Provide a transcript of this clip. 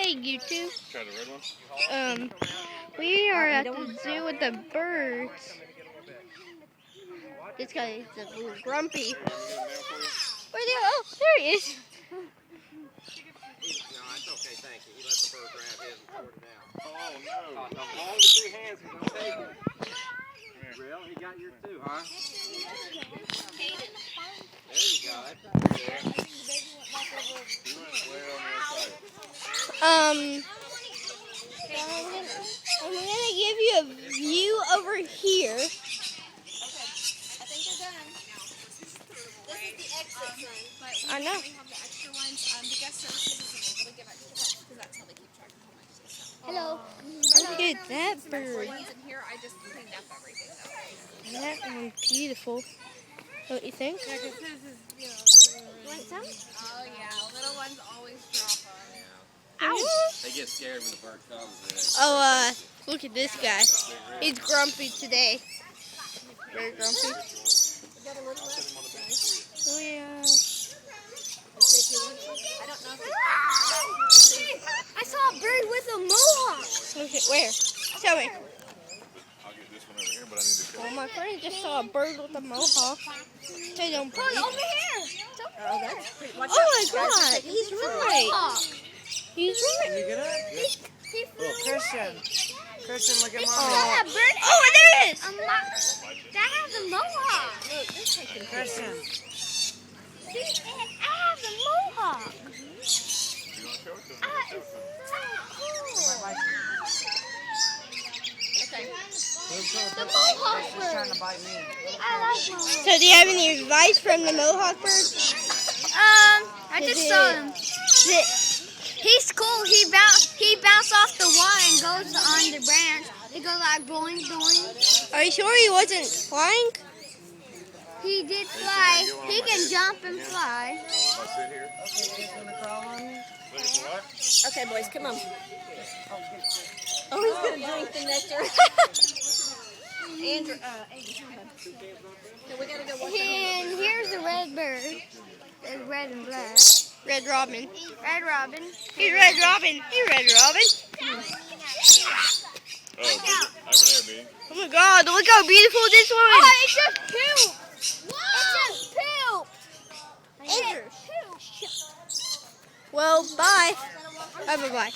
Hey, YouTube. Try the red one? We are at the zoo with the birds. This guy is a little grumpy. Where they? Oh, there he is. No, it's okay, thank you. He let the bird grab his and throw it down. Oh, no. All the two hands, he's gonna take it. Real? He got yours too, huh? There you go. He went way on the other side. I'm gonna give you a view over here. I think they're done. This is the exit sign. I know. We have the extra ones. The guest services isn't able to give extra help because that's how they keep track of how much they sell. Hello. Look at that bird. Ones in here, I just cleaned up everything though. That one's beautiful. Don't you think? Yeah, because this is, Want some? oh yeah, little ones always drop them. Ow. They get scared when the bird comes. Oh, look at this guy. He's grumpy today. Very grumpy. Oh, yeah. I don't know if I saw a bird with a mohawk. Okay, where? Tell me. I'll get this one over here, but I need to kill Well, my friend just saw a bird with a mohawk. They don't believe. Over here. Oh, that's pretty. Oh my God, he's right. He's right. You get up? Christian, look at Oh, That bird. oh, there it is. That has a mohawk. Look, they're taking Christian. See, it has a mohawk. You want to show it to him? It's so cool. Okay. The mohawk He's trying bird. to bite me. I like mohawk. So, do you have any advice from the mohawk bird? I just saw him. He's cool. He bounced off the wall and goes on the branch. It goes like boing, boing. Are you sure he wasn't flying? He did fly. He can jump and fly. I'll sit here. He's gonna crawl on me. Look at the what? Okay, boys, come on. Oh, he's gonna drink the nectar. Andrew, we gotta go watch. And here's the red bird. It's red and black. Red Robin. Red robin. He's Red Robin. He's Red Robin. Oh, over there, B. Oh my God, look how beautiful this one is. Oh, it just pooped. It just pooped. Andrew. Well, bye. Bye, bye, bye.